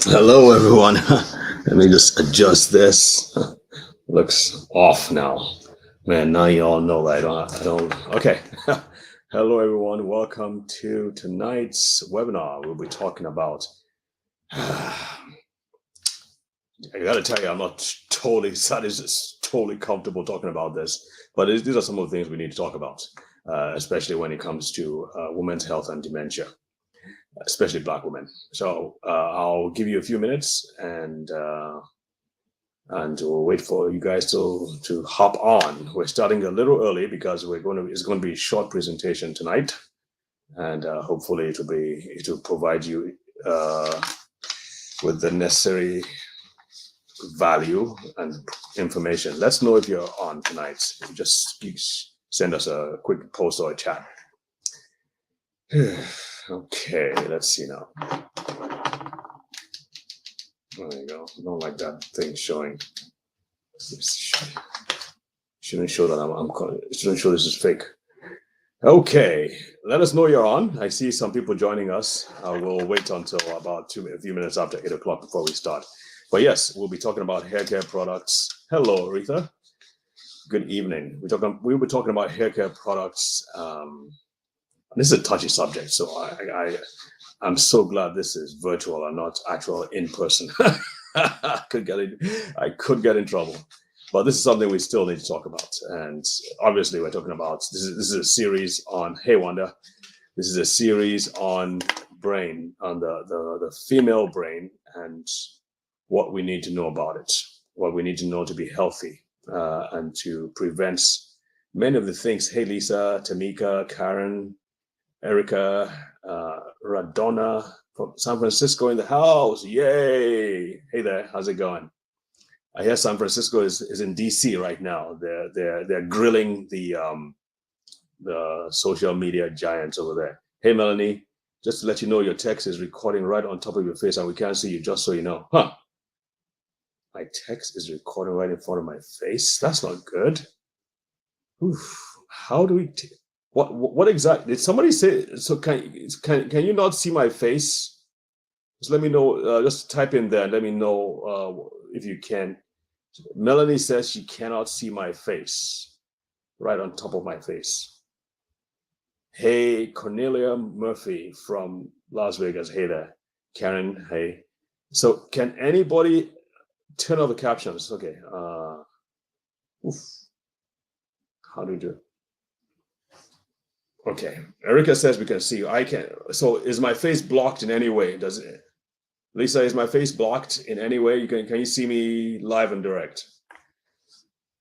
Hello, everyone. Let me just adjust this. Looks off now. Man, now you all know that I don't. Okay. Hello, everyone. Welcome to tonight's webinar. We'll be talking about. I gotta tell you, I'm not totally totally comfortable talking about this, but these are some of the things we need to talk about, especially when it comes to women's health and dementia, especially Black women. So I'll give you a few minutes and we'll wait for you guys to hop on. We're starting a little early because it's going to be a short presentation tonight, and hopefully it'll provide you with the necessary value and information. Let's know if you're on tonight. Just send us a quick post or a chat. Okay, let's see now. There you go. I don't like that thing showing. Shouldn't show that shouldn't show this is fake. Okay, let us know you're on. I see some people joining us. We'll wait until about a few minutes after 8 o'clock before we start. But yes, we'll be talking about hair care products. Hello, Aretha. Good evening. We'll be talking about hair care products. This is a touchy subject, so I'm so glad this is virtual and not actual in person. I could get in trouble. But this is something we still need to talk about. And obviously, we're talking about this is a series on Hey Wanda. This is a series on brain, on the female brain, and what we need to know about it, what we need to know to be healthy and to prevent many of the things. Hey, Lisa, Tamika, Karen, Erica, Radonna from San Francisco in the house. Yay! Hey there, how's it going? I hear San Francisco is in DC right now. They're grilling the social media giants over there. Hey Melanie, just to let you know, your text is recording right on top of your face, and we can't see you. Just so you know, huh? My text is recording right in front of my face. That's not good. Oof. How do we? What exactly? Did somebody say? So can you not see my face? Just let me know. Just type in there and let me know if you can. Melanie says she cannot see my face right on top of my face. Hey, Cornelia Murphy from Las Vegas. Hey there. Karen, hey. So can anybody turn off the captions? Okay. Oof. How do we do it? Okay. Erica says we can see you. I can. So is my face blocked in any way? Does it? Lisa, is my face blocked in any way? Can you see me live and direct?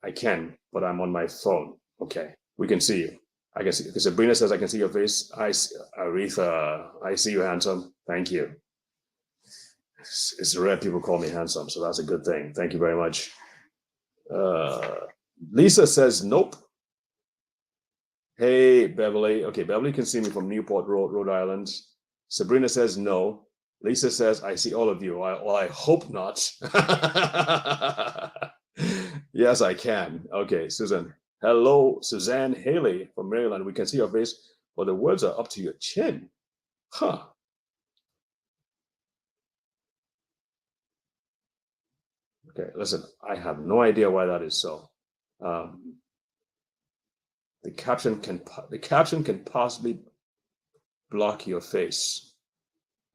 I can, but I'm on my phone. Okay, we can see you. I can see. Because Sabrina says I can see your face. Aretha, I see you, handsome. Thank you. It's rare people call me handsome, so that's a good thing. Thank you very much. Lisa says nope. Hey, Beverly. Okay, Beverly can see me from Newport, Rhode Island. Sabrina says no. Lisa says, I see all of you. Well, I hope not. Yes, I can. Okay, Susan. Hello, Suzanne Haley from Maryland. We can see your face, but the words are up to your chin. Huh. Okay, listen, I have no idea why that is so. Um, the caption can possibly block your face.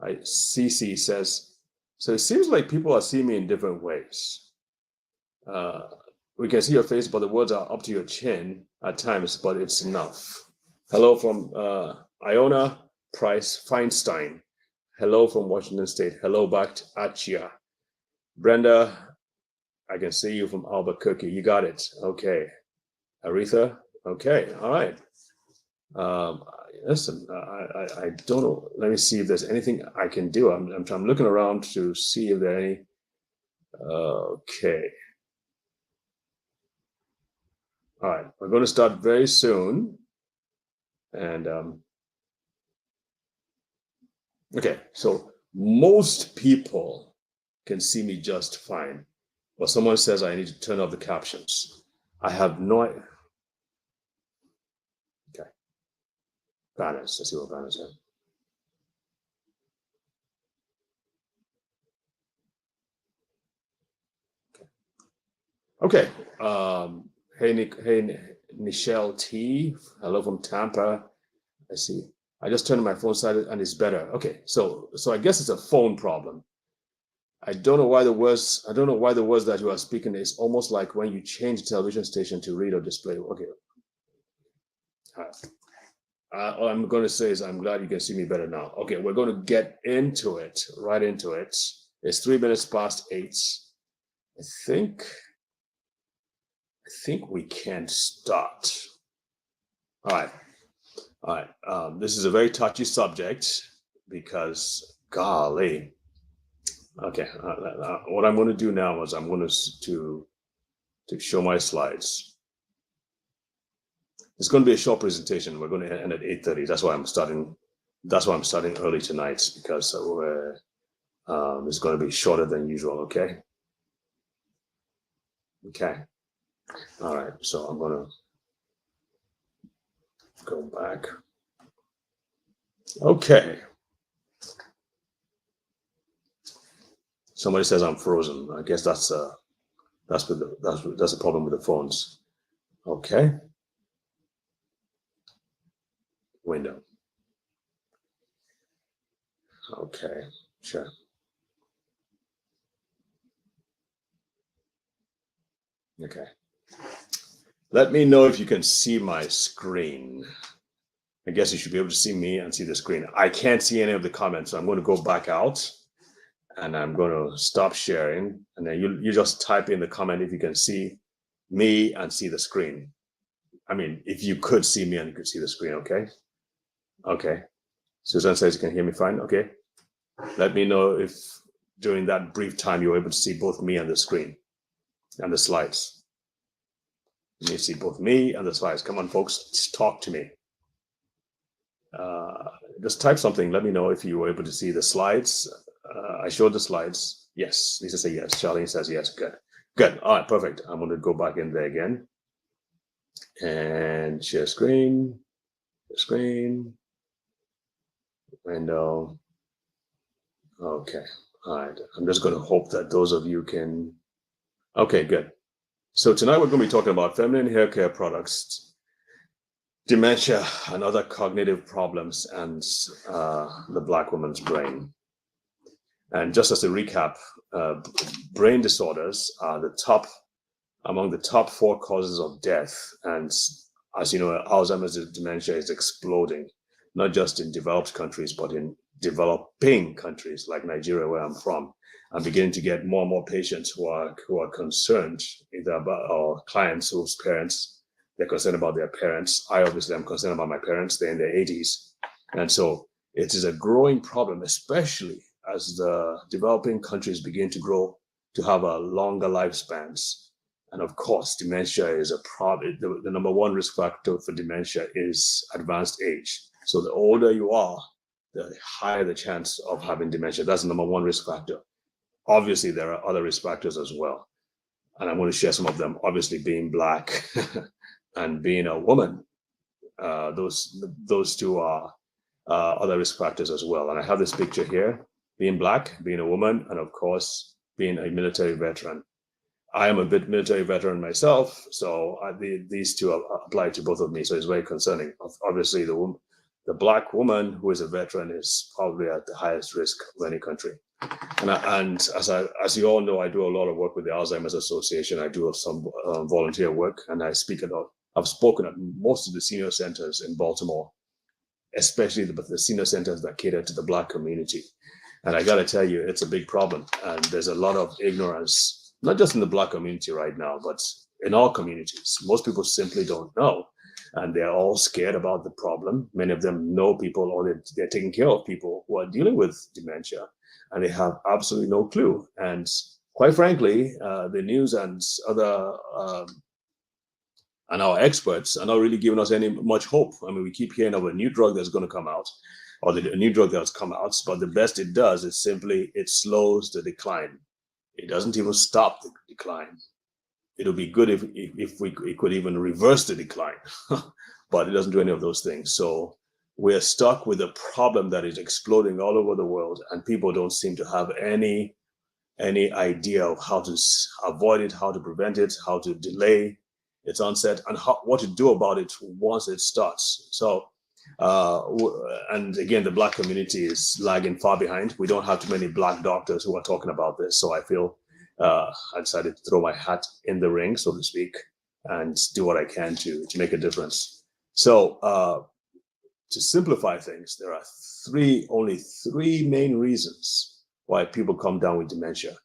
CC says, so it seems like people are seeing me in different ways. We can see your face, but the words are up to your chin at times, but it's enough. Hello from Iona Price Feinstein. Hello from Washington State. Hello back to Achia. Brenda, I can see you from Albuquerque. You got it. Okay. Aretha, okay. All right. Listen, I don't know. Let me see if there's anything I can do. I'm looking around to see if there are any. Okay. All right. We're going to start very soon. And okay, so most people can see me just fine. But someone says I need to turn off the captions. I have no idea. Okay. Banners. Let's see what banners are. Okay. Hey, Nichelle T. Hello from Tampa. I see. I just turned my phone side and it's better. Okay. So I guess it's a phone problem. I don't know why the words that you are speaking is almost like when you change the television station to read or display. Okay. All I'm going to say is I'm glad you can see me better now. Okay, we're going to get into it, right into it. It's 3 minutes past 8. I think we can start. All right. This is a very touchy subject because, golly. Okay, what I'm going to do now is I'm going to show my slides. It's going to be a short presentation. We're going to end at 8:30. That's why I'm starting early tonight, because it's going to be shorter than usual. Okay. All right. So I'm going to go back. Okay. Somebody says I'm frozen. I guess that's a problem with the phones. Okay. Window. Okay, sure. Okay. Let me know if you can see my screen. I guess you should be able to see me and see the screen. I can't see any of the comments, so I'm going to go back out and I'm going to stop sharing. And then you just type in the comment if you can see me and see the screen. I mean, if you could see me and you could see the screen, okay? Okay. Susan says you can hear me fine. Okay. Let me know if during that brief time you're able to see both me and the screen and the slides. You need to see both me and the slides. Come on, folks, just talk to me. Just type something. Let me know if you were able to see the slides. I showed the slides. Yes. Lisa says yes. Charlene says yes. Good. All right, perfect. I'm going to go back in there again and share screen. Window. Okay. All right. I'm just going to hope that those of you can. Okay, good. So tonight we're going to be talking about feminine hair care products, dementia, and other cognitive problems, and the Black woman's brain. And just as a recap, brain disorders are among the top 4 causes of death. And as you know, Alzheimer's dementia is exploding, not just in developed countries, but in developing countries like Nigeria, where I'm from. I'm beginning to get more and more patients who are concerned either about our clients whose parents, they're concerned about their parents. I obviously am concerned about my parents. They're in their 80s. And so it is a growing problem, especially as the developing countries begin to grow to have a longer lifespans. And of course, dementia is a problem. The number one risk factor for dementia is advanced age. So the older you are, the higher the chance of having dementia. That's the number one risk factor. Obviously, there are other risk factors as well. And I'm going to share some of them. Obviously, being Black and being a woman, those two are other risk factors as well. And I have this picture here, being Black, being a woman, and of course, being a military veteran. I am a bit military veteran myself, so these two apply to both of me. So it's very concerning. Obviously, the Black woman who is a veteran is probably at the highest risk of any country. And as you all know, I do a lot of work with the Alzheimer's Association. I do some volunteer work, and I've spoken at most of the senior centers in Baltimore, especially the senior centers that cater to the Black community. And I got to tell you, it's a big problem. And there's a lot of ignorance, not just in the Black community right now, but in all communities. Most people simply don't know. And they're all scared about the problem. Many of them know people, or they're taking care of people who are dealing with dementia, and they have absolutely no clue. And quite frankly, the news and and our experts are not really giving us much hope. I mean, we keep hearing of a new drug that's going to come out, or a new drug that's come out, but the best it does is simply it slows the decline. It doesn't even stop the decline. It'll be good if it could even reverse the decline, but it doesn't do any of those things. So we're stuck with a problem that is exploding all over the world, and people don't seem to have any any idea of how to avoid it, how to prevent it, how to delay its onset, and what to do about it once it starts. So, and again, the Black community is lagging far behind. We don't have too many Black doctors who are talking about this. So I feel I decided to throw my hat in the ring, so to speak, and do what I can to make a difference. So to simplify things, there are only three main reasons why people come down with dementia.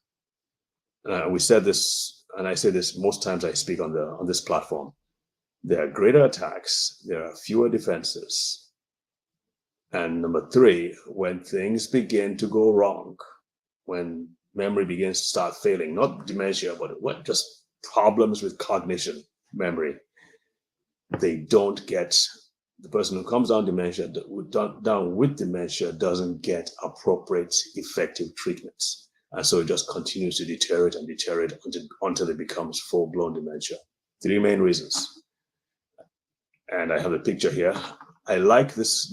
We said this, and I say this most times I speak on this platform. There are greater attacks, there are fewer defenses. And number three, when things begin to go wrong, when memory begins to start failing, not dementia, but just problems with cognition, memory, the person who comes down with dementia doesn't get appropriate, effective treatments. And so it just continues to deteriorate and deteriorate until it becomes full-blown dementia. Three main reasons. And I have a picture here. I like this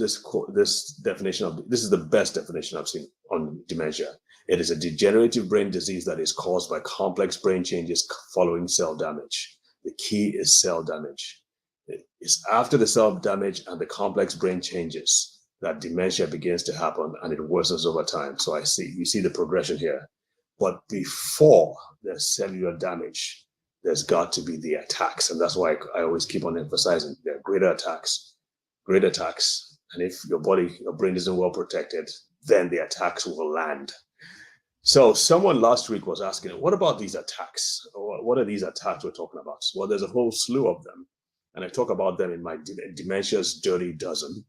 definition this is the best definition I've seen on dementia. It is a degenerative brain disease that is caused by complex brain changes following cell damage. The key is cell damage. It's after the cell damage and the complex brain changes that dementia begins to happen, and it worsens over time. So you see the progression here. But before there's cellular damage, there's got to be the attacks. And that's why I always keep on emphasizing there are greater attacks. And if your brain isn't well protected, then the attacks will land. So someone last week was asking, what about these attacks? What are these attacks we're talking about? Well, there's a whole slew of them. And I talk about them in my Dementia's Dirty Dozen.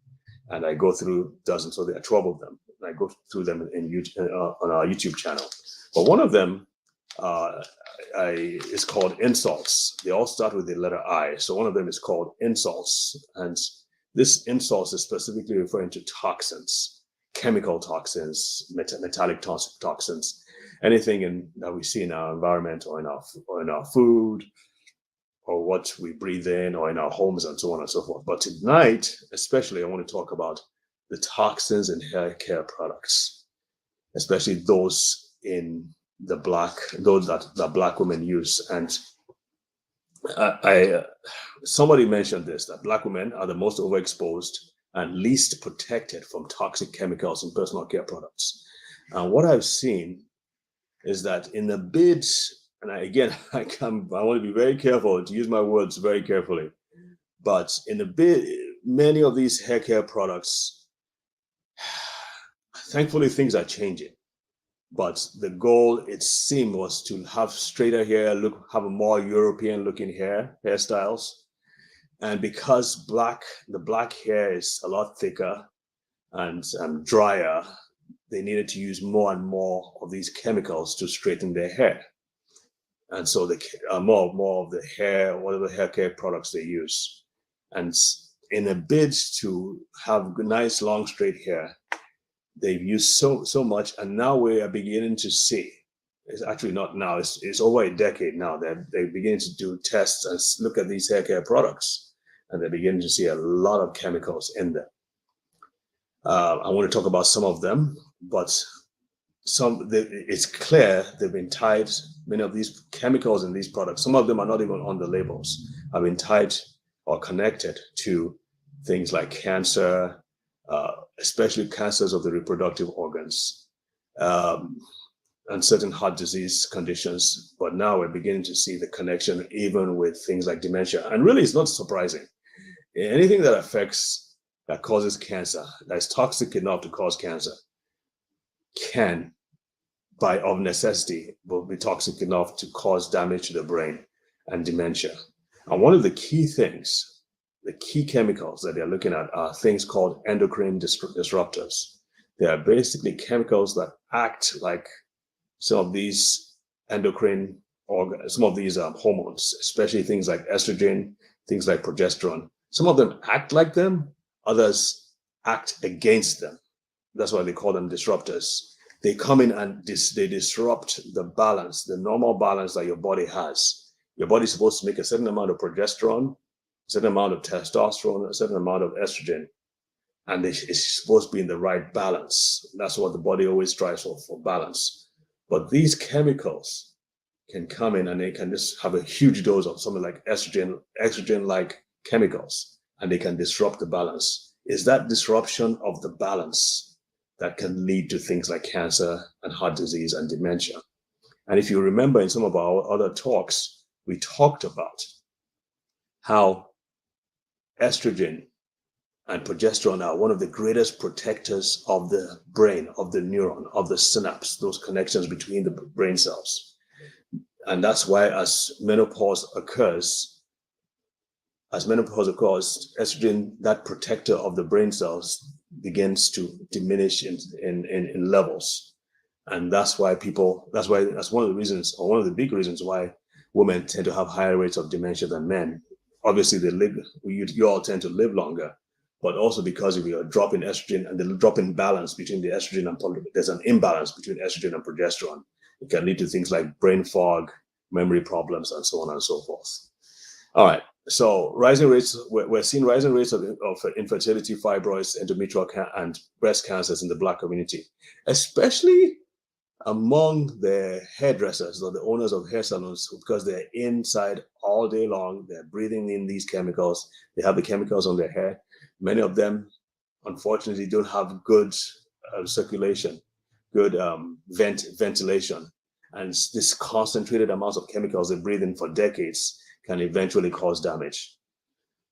And I go through dozens, so there are 12 of them. And I go through them on our YouTube channel. But one of them is called insults. They all start with the letter I. So one of them is called insults. And this insults is specifically referring to toxins, chemical toxins, metallic toxins, anything that we see in our environment or in our food, or what we breathe in, or in our homes, and so on and so forth. But tonight, especially, I want to talk about the toxins in hair care products, especially those in those that Black women use. And somebody mentioned this, that Black women are the most overexposed and least protected from toxic chemicals in personal care products. And what I've seen is that in the bid, and I want to be very careful to use my words very carefully, but in the bid, many of these hair care products, thankfully things are changing. But the goal, it seemed, was to have straighter hair, have a more European looking hairstyles. And because the black hair is a lot thicker and drier, they needed to use more and more of these chemicals to straighten their hair. And so more of the hair, whatever hair care products they use. And in a bid to have nice, long, straight hair, they've used so much. And now we are beginning to see, it's actually not now, it's over a decade now that they're beginning to do tests and look at these hair care products. And they're beginning to see a lot of chemicals in them. I want to talk about some of them, but it's clear they've been tied. Many of these chemicals in these products, some of them are not even on the labels, have been tied or connected to things like cancer, especially cancers of the reproductive organs, and certain heart disease conditions. But now we're beginning to see the connection even with things like dementia. And really, it's not surprising. Anything that causes cancer, that's toxic enough to cause cancer, can, of necessity, will be toxic enough to cause damage to the brain and dementia. And one of the key things, the key chemicals that they're looking at are things called endocrine disruptors. They are basically chemicals that act like some of these hormones, especially things like estrogen, things like progesterone. Some of them act like them, others act against them. That's why they call them disruptors. They come in and they disrupt the balance, the normal balance that your body has. Your body's supposed to make a certain amount of progesterone, a certain amount of testosterone, a certain amount of estrogen, and it's supposed to be in the right balance. That's what the body always strives for balance. But these chemicals can come in and they can just have a huge dose of something like estrogen-like chemicals, and they can disrupt the balance. Is that disruption of the balance that can lead to things like cancer and heart disease and dementia? And if you remember in some of our other talks, we talked about how estrogen and progesterone are one of the greatest protectors of the brain, of the neuron, of the synapse, those connections between the brain cells. And that's why as menopause occurs, estrogen, that protector of the brain cells, begins to diminish in levels. And that's why that's one of the reasons, or one of the big reasons why women tend to have higher rates of dementia than men. Obviously, you all tend to live longer, but also because if you are dropping estrogen and the drop in balance between the estrogen and there's an imbalance between estrogen and progesterone, it can lead to things like brain fog, memory problems, and so on and so forth. All right. So rising rates, we're seeing rising rates of infertility, fibroids, endometrial and breast cancers in the Black community, especially among the hairdressers or the owners of hair salons, because they're inside all day long. They're breathing in these chemicals. They have the chemicals on their hair. Many of them, unfortunately, don't have good circulation, good ventilation. And this concentrated amounts of chemicals they breathe in for decades can eventually cause damage.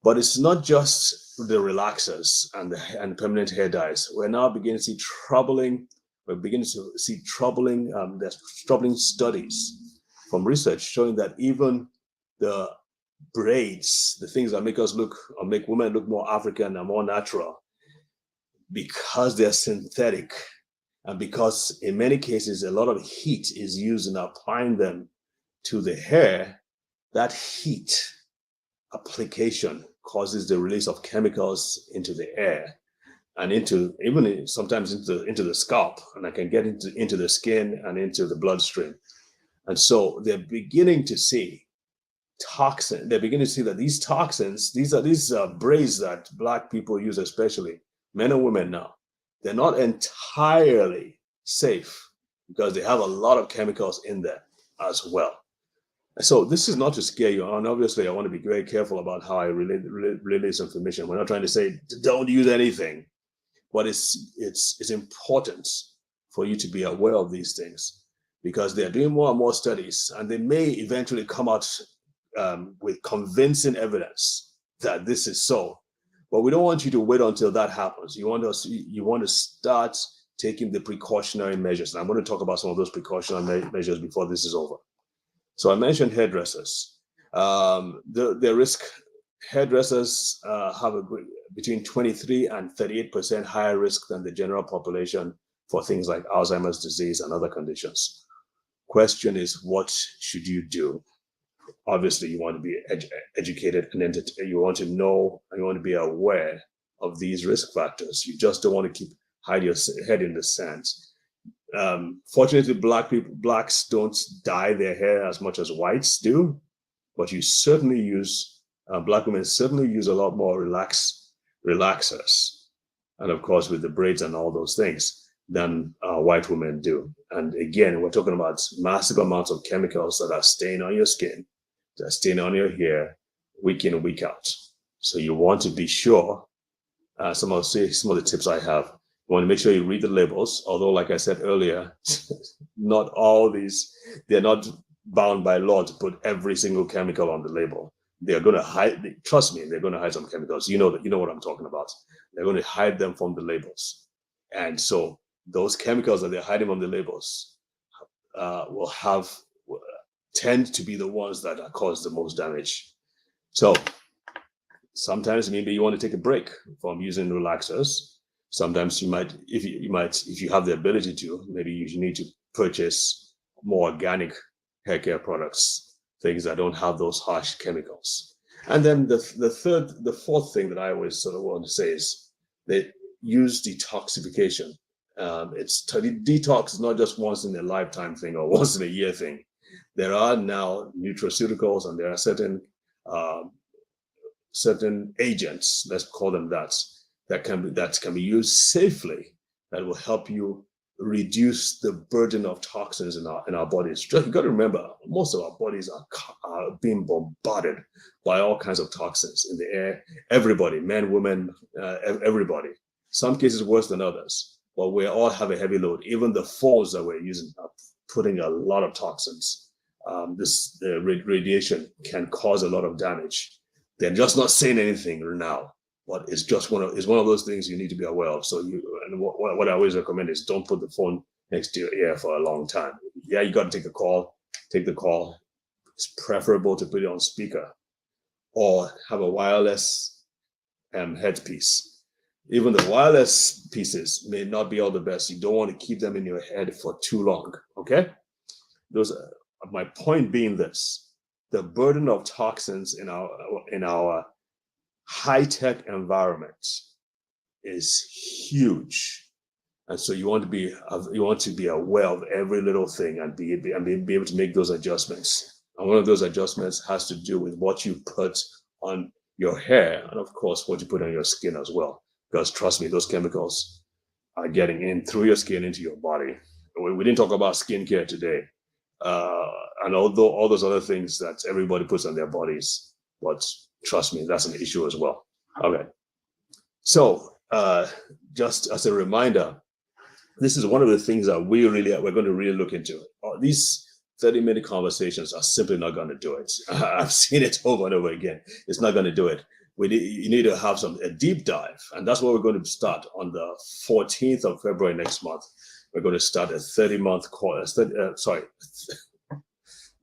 But it's not just the relaxers and permanent hair dyes. We're now beginning to see troubling there's troubling studies from research showing that even the braids, the things that make us look or make women look more African and more natural, because they're synthetic and because in many cases a lot of heat is used in applying them to the hair, that heat application causes the release of chemicals into the air and sometimes into the scalp, and I can get into the skin and into the bloodstream. And so they're beginning to see they're beginning to see that these toxins, these braids that Black people use, especially men and women now, they're not entirely safe because they have a lot of chemicals in there as well. So this is not to scare you, and obviously I want to be very careful about how I relay this information. We're not trying to say don't use anything, but it's important for you to be aware of these things because they're doing more and more studies, and they may eventually come out with convincing evidence that this is so. But we don't want you to wait until that happens. You want to start taking the precautionary measures. And I'm going to talk about some of those precautionary measures before this is over. So I mentioned hairdressers. The risk hairdressers have between 23 and 38% higher risk than the general population for things like Alzheimer's disease and other conditions. Question is, what should you do? Obviously, you want to be educated and you want to know and you want to be aware of these risk factors. You just don't want to hide your head in the sand. Fortunately, Blacks don't dye their hair as much as whites do, but you certainly Black women certainly use a lot more relaxers, and of course with the braids and all those things than white women do. And again, we're talking about massive amounts of chemicals that are staying on your skin, that are staying on your hair, week in and week out. So you want to be sure. Some of the tips I have. You want to make sure you read the labels, although like I said earlier, not all these, they're not bound by law to put every single chemical on the label. They're going to hide, trust me, they're going to hide some chemicals. You know what I'm talking about. They're going to hide them from the labels. And so those chemicals that they're hiding on the labels will tend to be the ones that cause the most damage. So sometimes maybe you want to take a break from using relaxers. Sometimes you might, if you have the ability to, maybe you need to purchase more organic hair care products, things that don't have those harsh chemicals. And then the fourth thing that I always sort of want to say is they use detoxification. Detox is not just once in a lifetime thing or once in a year thing. There are now nutraceuticals and there are certain agents, let's call them that can be used safely, that will help you reduce the burden of toxins in our bodies. You got to remember, most of our bodies are being bombarded by all kinds of toxins in the air. Everybody, men, women, everybody. Some cases worse than others, but we all have a heavy load. Even the phones that we're using are putting a lot of toxins. This radiation can cause a lot of damage. They're just not saying anything now, but it's just one of those things you need to be aware of. So what I always recommend is don't put the phone next to your ear for a long time. Yeah, you got to take the call. It's preferable to put it on speaker or have a wireless headpiece. Even the wireless pieces may not be all the best. You don't want to keep them in your head for too long. Okay, my point being this: the burden of toxins in our high-tech environment is huge, and so you want to be aware of every little thing and be able to make those adjustments. And one of those adjustments has to do with what you put on your hair and, of course, what you put on your skin as well. Because trust me, those chemicals are getting in through your skin into your body. We didn't talk about skincare today, and although all those other things that everybody puts on their bodies, but trust me, that's an issue as well. Okay. So just as a reminder, this is one of the things that we're going to really look into. These 30-minute conversations are simply not going to do it. I've seen it over and over again. It's not going to do it. You need to have a deep dive, and that's what we're going to start on the 14th of February next month. We're going to start a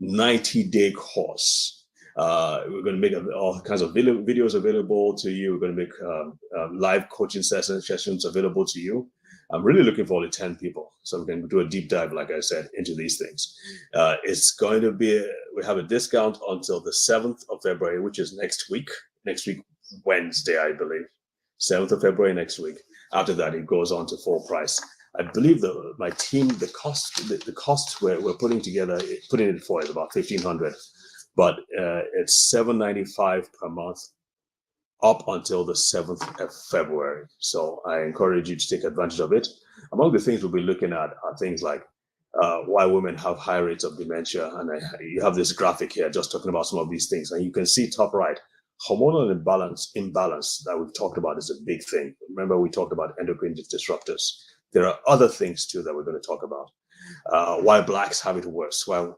90-day course. We're going to make all kinds of videos available to you. We're going to make live coaching sessions available to you. I'm really looking forward to 10 people, so we can do a deep dive, like I said, into these things. It's going to be, we have a discount until the 7th of February, which is next week, Wednesday, I believe. 7th of February next week. After that, it goes on to full price. I believe my team, the cost we're putting it for is about $1,500, but it's $795 per month up until the 7th of February. So I encourage you to take advantage of it. Among the things we'll be looking at are things like why women have high rates of dementia. And you have this graphic here just talking about some of these things. And you can see top right, hormonal imbalance that we've talked about is a big thing. Remember, we talked about endocrine disruptors. There are other things too that we're going to talk about. Why blacks have it worse, why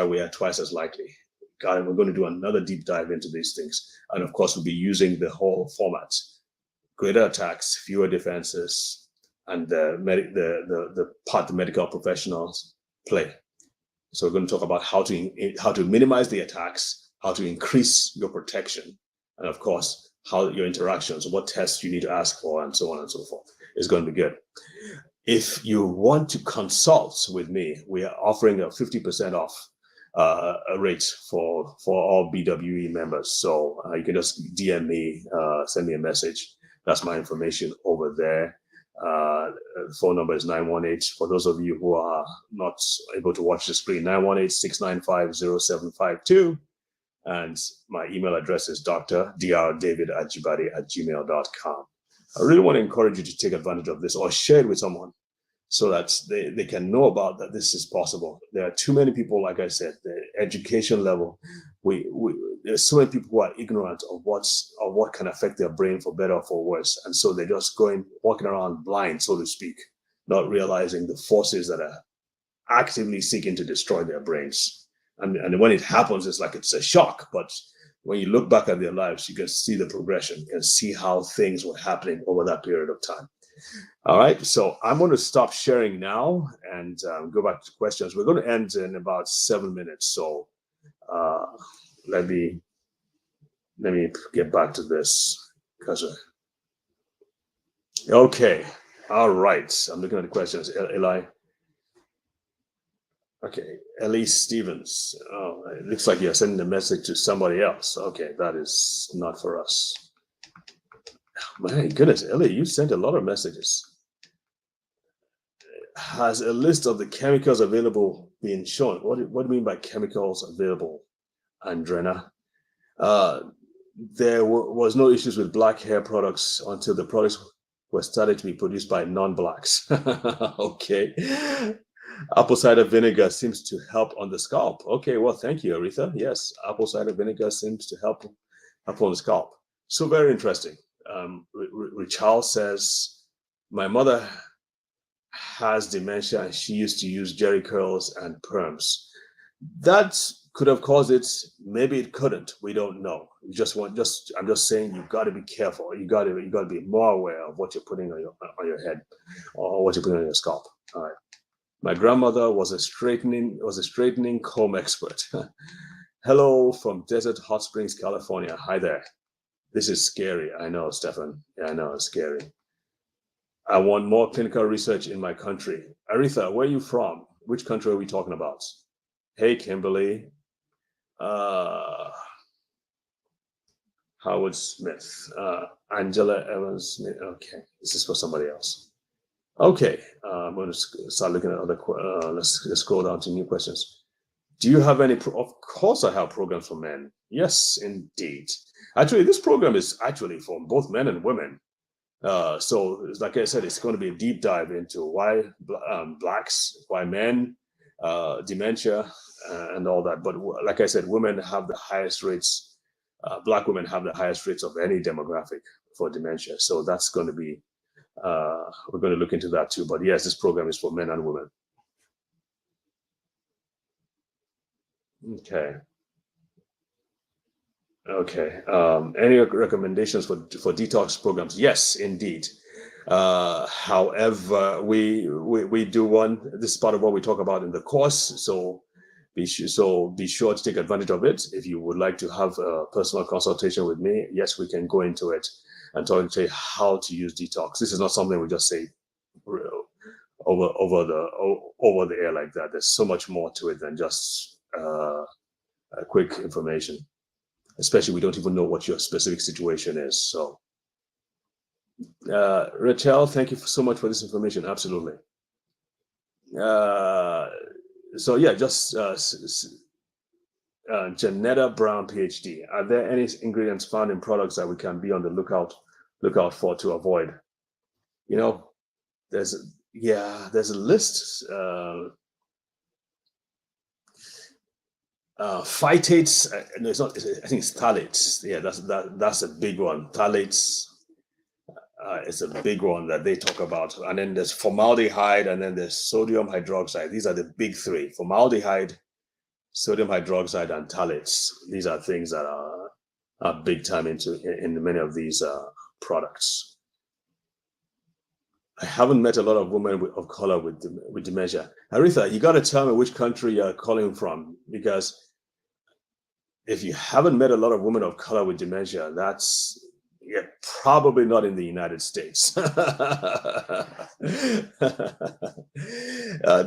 we are twice as likely. God, we're going to do another deep dive into these things. And of course, we'll be using the whole format: greater attacks, fewer defenses, and the part the medical professionals play. So we're going to talk about how to minimize the attacks, how to increase your protection, and of course, how your interactions, what tests you need to ask for, and so on and so forth. It's going to be good. If you want to consult with me, we are offering a 50% off a rate for all BWE members. So you can just DM me, send me a message. That's my information over there. Phone number is 918. For those of you who are not able to watch the screen, 918-695-0752. And my email address is drddavid@gmail.com. I really want to encourage you to take advantage of this or share it with someone so that they can know about that this is possible. There are too many people, like I said, the education level, there's so many people who are ignorant of what can affect their brain for better or for worse. And so they're just walking around blind, so to speak, not realizing the forces that are actively seeking to destroy their brains. And when it happens, it's a shock. But when you look back at their lives, you can see the progression. You can see how things were happening over that period of time. All right, so I'm going to stop sharing now and go back to questions. We're going to end in about 7 minutes. So let me get back to this. Okay, all right. I'm looking at the questions. Eli. Okay, Elise Stevens. Oh, it looks like you're sending a message to somebody else. Okay, that is not for us. My goodness, Ellie, you sent a lot of messages. Has a list of the chemicals available been shown? What do you mean by chemicals available, Andrena? There was no issues with black hair products until the products were started to be produced by non-blacks. Okay. Apple cider vinegar seems to help on the scalp. Okay, well, thank you, Aretha. Yes, apple cider vinegar seems to help on the scalp. So very interesting. Richard says, my mother has dementia and she used to use jerry curls and perms. That could have caused it. Maybe it couldn't. We don't know. I'm just saying you've got to be careful. You got to be more aware of what you're putting on your head or what you're putting on your scalp. All right. My grandmother was a straightening comb expert. Hello from Desert Hot Springs, California. Hi there. This is scary. I know, Stefan. Yeah, I know, it's scary. I want more clinical research in my country. Aretha, where are you from? Which country are we talking about? Hey, Kimberly. Howard Smith. Angela Evans Smith. Okay, this is for somebody else. Okay, I'm going to start looking at other. Let's scroll down to new questions. Do you have any? Of course, I have programs for men. Yes, indeed. Actually, this program is actually for both men and women. So, like I said, it's going to be a deep dive into why blacks, why men, dementia, and all that. But like I said, women have the highest rates. Black women have the highest rates of any demographic for dementia. So that's going to be. We're going to look into that too. But yes, this program is for men and women. Okay. Okay. Any recommendations for detox programs? Yes, indeed. However, we do one. This is part of what we talk about in the course. So be sure to take advantage of it. If you would like to have a personal consultation with me, yes, we can go into it and talk to you how to use detox. This is not something we just say over the air like that. There's so much more to it than just quick information. Especially, we don't even know what your specific situation is. So, Rachel, thank you so much for this information. Absolutely. So yeah, just Janetta Brown, PhD. Are there any ingredients found in products that we can be on the lookout for to avoid? You know, there's a list. Phytates. No, it's not. I think it's phthalates. Yeah, that's a big one. Phthalates. It's a big one that they talk about. And then there's formaldehyde, and then there's sodium hydroxide. These are the big three: formaldehyde, sodium hydroxide, and phthalates. These are things that are big time in many of these products. I haven't met a lot of women of color with dementia. Aretha, you got to tell me which country you're calling from, because if you haven't met a lot of women of color with dementia, you're probably not in the United States.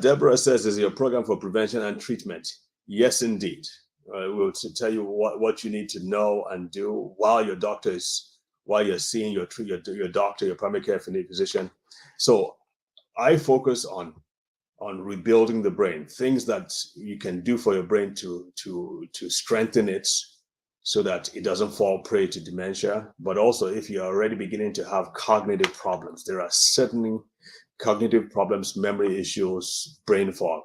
Deborah says, is your program for prevention and treatment? Yes, indeed. We'll tell you what you need to know and do while you're seeing your doctor, your primary care physician. So I focus on rebuilding the brain, things that you can do for your brain to strengthen it so that it doesn't fall prey to dementia. But also, if you're already beginning to have cognitive problems, there are certain cognitive problems, memory issues, brain fog.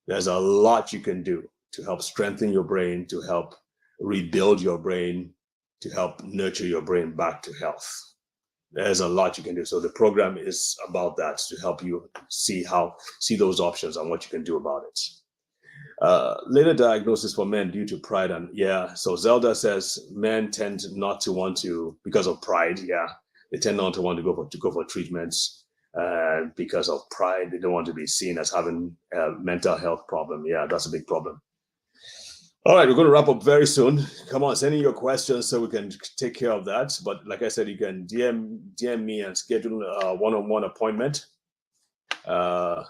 There's a lot you can do to help strengthen your brain, to help rebuild your brain, to help nurture your brain back to health. There's a lot you can do. So the program is about that, to help you see those options and what you can do about it. Later diagnosis for men due to pride, and so Zelda says men tend not to want to, because of pride. They tend not to want to go for treatments because of pride. They don't want to be seen as having a mental health problem. That's a big problem. All right, we're going to wrap up very soon. Come on, send in your questions so we can take care of that. But like I said, you can DM me and schedule a one-on-one appointment at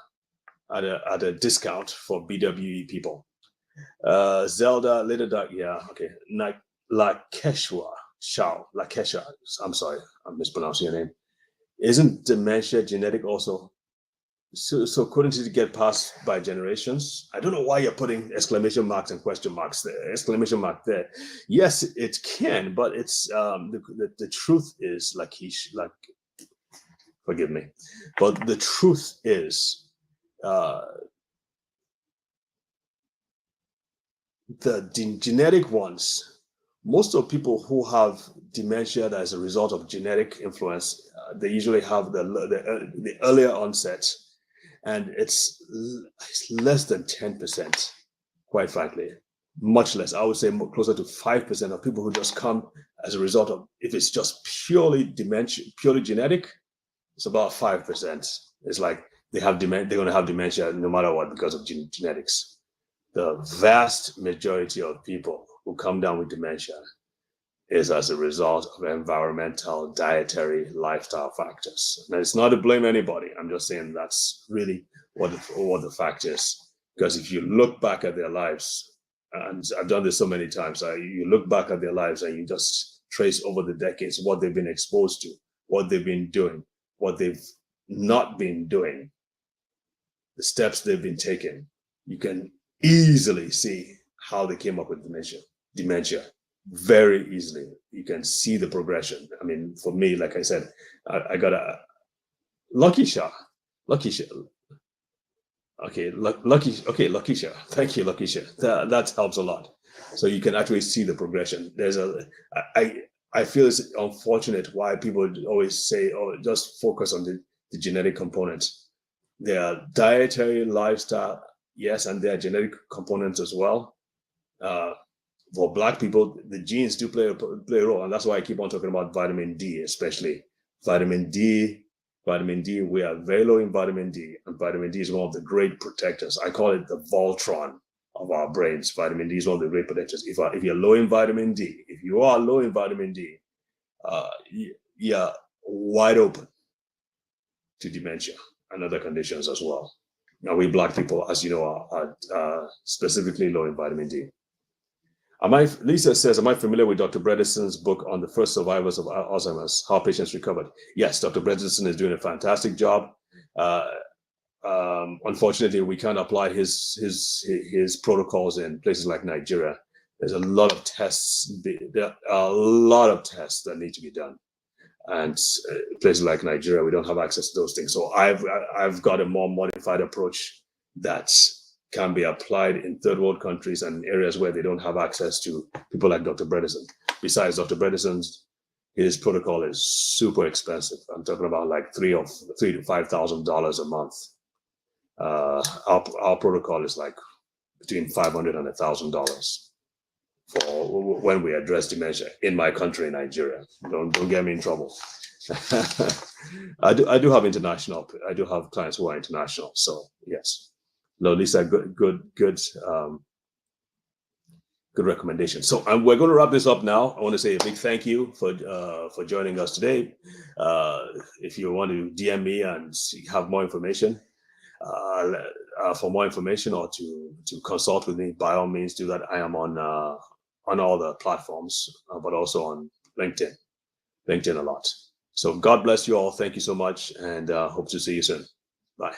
a discount for BWE people. Zelda, later okay. Lakeshwa Shao, Lakesha. I'm sorry, I'm mispronouncing your name. Isn't dementia genetic also? So couldn't it get passed by generations? I don't know why you're putting exclamation marks and question marks there. Exclamation mark there. Yes, it can, but it's the truth is, Forgive me. But the truth is, the genetic ones, most of people who have dementia as a result of genetic influence, they usually have the earlier onset, and it's less than 10%, quite frankly. Much less. I would say closer to 5% of people who just come as a result of, if it's just purely dementia, purely genetic, it's about 5%. It's like they're going to have dementia no matter what because of genetics. The vast majority of people who come down with dementia is as a result of environmental, dietary, lifestyle factors. Now, it's not to blame anybody. I'm just saying that's really what the fact is. Because if you look back at their lives, and I've done this so many times, you look back at their lives and you just trace over the decades what they've been exposed to, what they've been doing, what they've not been doing, the steps they've been taking. You can easily see how they came up with dementia. Very easily. You can see the progression. I mean, for me, like I said, I got a Lucky Shah. Okay, Lucky Shah. Thank you, Lucky Shah. That helps a lot. So you can actually see the progression. I feel it's unfortunate why people always say, oh, just focus on the genetic component. There are dietary, lifestyle, yes, and there are genetic components as well. For Black people, the genes do play a role, and that's why I keep on talking about vitamin D, especially vitamin D. Vitamin D, we are very low in vitamin D, and vitamin D is one of the great protectors. I call it the Voltron of our brains. Vitamin D is one of the great protectors. If you're low in vitamin D, if you are low in vitamin D, you're wide open to dementia and other conditions as well. Now, we Black people, as you know, are specifically low in vitamin D. Lisa says, am I familiar with Dr. Bredesen's book on the first survivors of Alzheimer's, how patients recovered? Yes, Dr. Bredesen is doing a fantastic job. Unfortunately, we can't apply his protocols in places like Nigeria. There's a lot of tests. There are a lot of tests that need to be done. And places like Nigeria, we don't have access to those things. So I've got a more modified approach that can be applied in third world countries and areas where they don't have access to people like Dr. Bredesen. Besides, Dr. Bredesen's, his protocol is super expensive. I'm talking about like $3,000 to $5,000 a month. Our protocol is like between $500 and $1,000 for when we address dementia in my country, Nigeria. Don't get me in trouble. I do have international. I do have clients who are international. So yes. No, Lisa, good recommendation. So we're going to wrap this up now. I want to say a big thank you for joining us today. If you want to DM me and have more information, for more information or to consult with me, by all means, do that. I am on all the platforms, but also on LinkedIn a lot. So God bless you all. Thank you so much, and hope to see you soon. Bye.